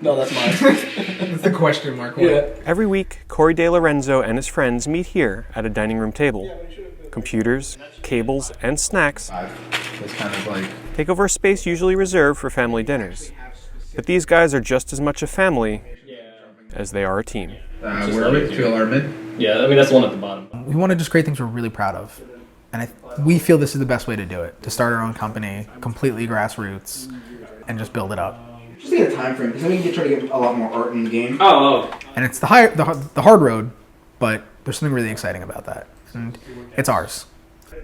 No, that's mine. That's the question mark one. Yeah. Every week, Corey Delorenzo and his friends meet here at a dining room table. Computers, cables, and snacks It's kind of like... take over a space usually reserved for family dinners. But these guys are just as much a family as they are a team. Where are we? Feel our mid? Yeah, I mean, that's the one at the bottom. We want to just create things we're really proud of. And we feel this is the best way to do it. To start our own company, completely grassroots, and just build it up. Just need a time frame, because then we can try to get a lot more art in the game. Oh. And it's the hard road, but there's something really exciting about that. And it's ours.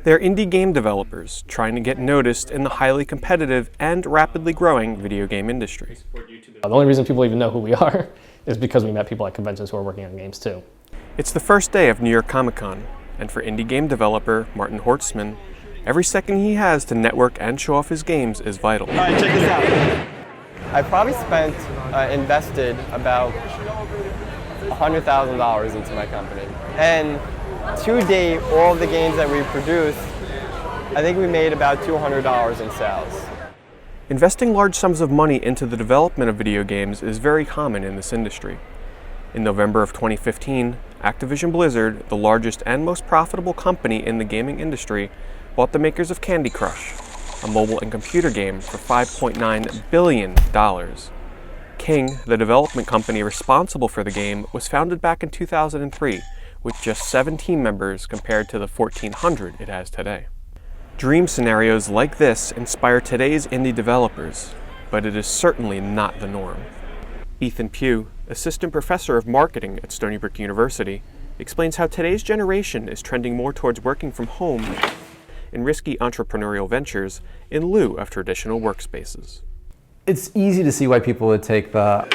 They're indie game developers trying to get noticed in the highly competitive and rapidly growing video game industry. The only reason people even know who we are is because we met people at conventions who are working on games too. It's the first day of New York Comic Con, and for indie game developer Martin Horstman, every second he has to network and show off his games is vital. All right, check this out. I probably invested about $100,000 into my company. And to date, all of the games that we produced, I think we made about $200 in sales. Investing large sums of money into the development of video games is very common in this industry. In November of 2015, Activision Blizzard, the largest and most profitable company in the gaming industry, bought the makers of Candy Crush, a mobile and computer game, for $5.9 billion. King, the development company responsible for the game, was founded back in 2003 with just 7 team members compared to the 1,400 it has today. Dream scenarios like this inspire today's indie developers, but it is certainly not the norm. Ethan Pugh, assistant professor of marketing at Stony Brook University, explains how today's generation is trending more towards working from home in risky entrepreneurial ventures in lieu of traditional workspaces. It's easy to see why people would take the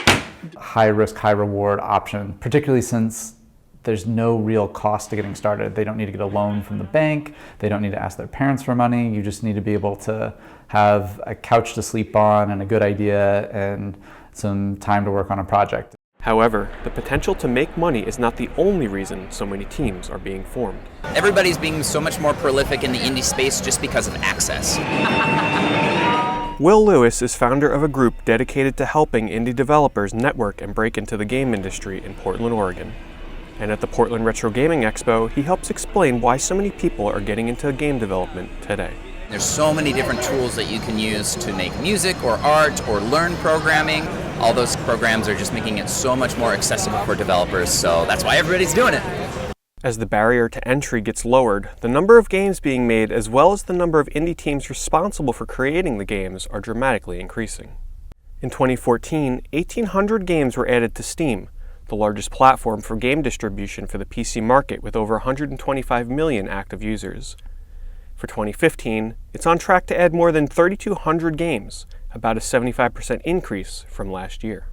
high risk, high reward option, particularly since there's no real cost to getting started. They don't need to get a loan from the bank. They don't need to ask their parents for money. You just need to be able to have a couch to sleep on and a good idea and some time to work on a project. However, the potential to make money is not the only reason so many teams are being formed. Everybody's being so much more prolific in the indie space just because of access. Will Lewis is founder of a group dedicated to helping indie developers network and break into the game industry in Portland, Oregon. And at the Portland Retro Gaming Expo, he helps explain why so many people are getting into game development today. There's so many different tools that you can use to make music or art or learn programming. All those programs are just making it so much more accessible for developers, so that's why everybody's doing it. As the barrier to entry gets lowered, the number of games being made as well as the number of indie teams responsible for creating the games are dramatically increasing. In 2014, 1,800 games were added to Steam, the largest platform for game distribution for the PC market with over 125 million active users. For 2015, it's on track to add more than 3,200 games, about a 75% increase from last year.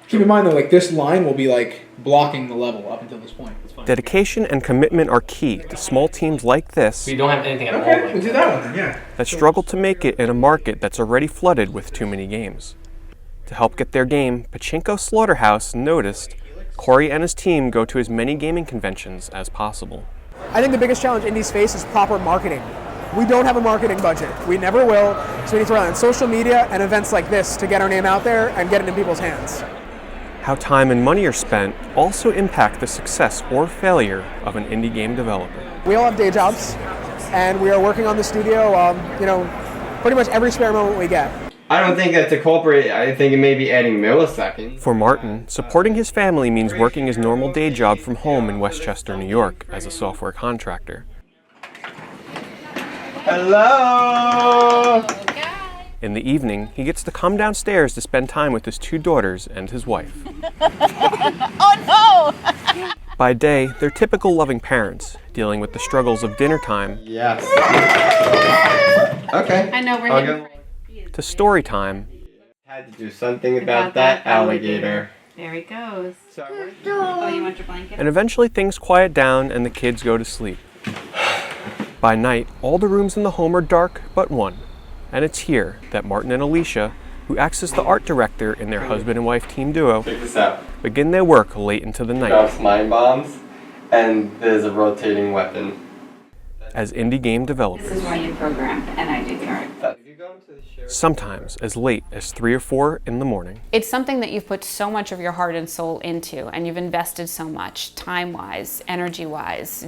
Keep in mind though, like this line will be like blocking the level up until this point. Dedication and commitment are key to small teams like this We don't have anything at all. Okay, we'll do that one then, yeah. that struggle to make it in a market that's already flooded with too many games. To help get their game, Pachinko Slaughterhouse, noticed, Corey and his team go to as many gaming conventions as possible. I think the biggest challenge indies face is proper marketing. We don't have a marketing budget. We never will, so we need to rely on social media and events like this to get our name out there and get it in people's hands. How time and money are spent also impact the success or failure of an indie game developer. We all have day jobs, and we are working on the studio, pretty much every spare moment we get. I don't think that's a culprit. I think it may be adding milliseconds. For Martin, supporting his family means working his normal day job from home in Westchester, New York, as a software contractor. Hello! In the evening, he gets to come downstairs to spend time with his 2 daughters and his wife. Oh no! By day, they're typical loving parents, dealing with the struggles of dinner time. Yes. Okay. I know we're getting To story time. Had to do something about that alligator. There he goes. Oh, you want your blanket? And eventually things quiet down and the kids go to sleep. By night, all the rooms in the home are dark but one. And it's here that Martin and Alysha, who acts as the art director in their husband and wife team duo, Check this out. begin their work late into the night. Drops mine bombs, and there's a rotating weapon. as indie game developers. This is why you program, and I do the art. Sometimes as late as 3 or 4 in the morning. It's something that you've put so much of your heart and soul into, and you've invested so much, time-wise, energy-wise,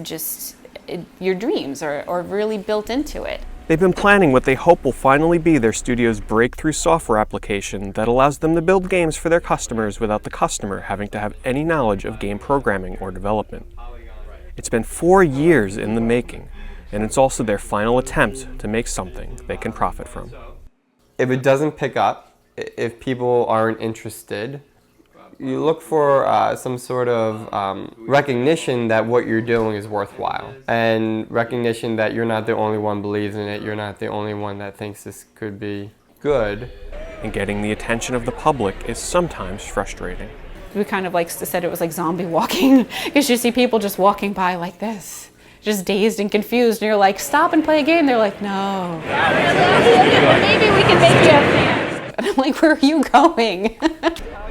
your dreams are really built into it. They've been planning what they hope will finally be their studio's breakthrough software application that allows them to build games for their customers without the customer having to have any knowledge of game programming or development. It's been 4 years in the making, and it's also their final attempt to make something they can profit from. If it doesn't pick up, if people aren't interested, you look for some sort of recognition that what you're doing is worthwhile, and recognition that you're not the only one believes in it, you're not the only one that thinks this could be good. And getting the attention of the public is sometimes frustrating. We kind of said it was like zombie walking, because you see people just walking by like this, just dazed and confused, and you're like, stop and play a game. They're like, no. Maybe we can make you a fan. And I'm like, where are you going?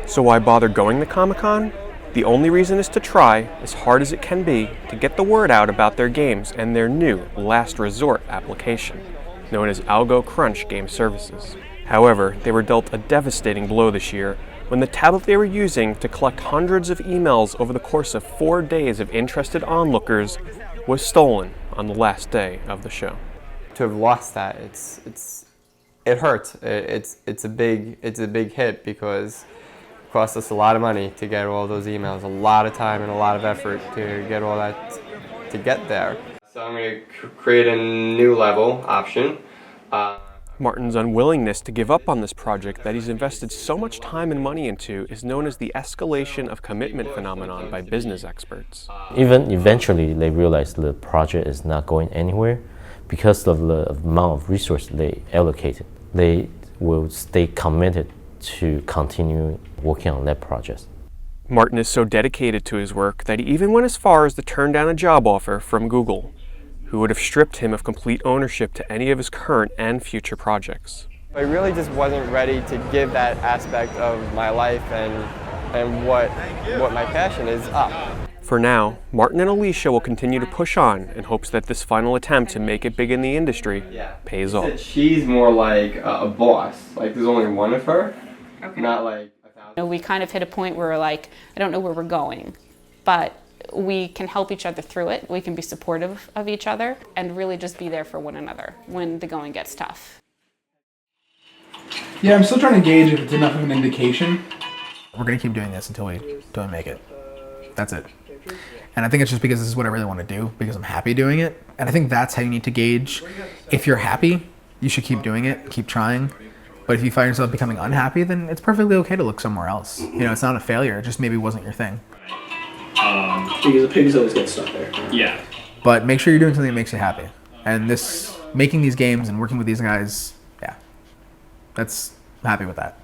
So why bother going to Comic-Con? The only reason is to try, as hard as it can be, to get the word out about their games and their new last resort application, known as Algo Crunch Game Services. However, they were dealt a devastating blow this year when the tablet they were using to collect hundreds of emails over the course of 4 days of interested onlookers was stolen on the last day of the show. To have lost that, it hurts. It's a big hit because it cost us a lot of money to get all those emails, a lot of time and a lot of effort to get all that to get there. So I'm going to create a new level option. Martin's unwillingness to give up on this project that he's invested so much time and money into is known as the escalation of commitment phenomenon by business experts. Even eventually they realize the project is not going anywhere because of the amount of resources they allocated. They will stay committed to continue working on that project. Martin is so dedicated to his work that he even went as far as to turn down a job offer from Google, who would have stripped him of complete ownership to any of his current and future projects. I really just wasn't ready to give that aspect of my life and what my passion is up. For now, Martin and Alysha will continue to push on in hopes that this final attempt to make it big in the industry pays off. She's more like a boss. Like there's only one of her, not like 1,000. We kind of hit a point where we're like, I don't know where we're going, but we can help each other through it. We can be supportive of each other and really just be there for one another when the going gets tough. Yeah, I'm still trying to gauge if it's enough of an indication. We're going to keep doing this until we make it. That's it. And I think it's just because this is what I really want to do, because I'm happy doing it. And I think that's how you need to gauge. If you're happy, you should keep doing it, keep trying. But if you find yourself becoming unhappy, then it's perfectly okay to look somewhere else. You know, it's not a failure, it just maybe wasn't your thing. Because the pigs always get stuck there. Yeah. But make sure you're doing something that makes you happy. And making these games and working with these guys, yeah, I'm happy with that.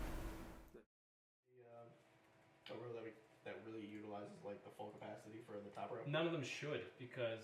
None of them should, because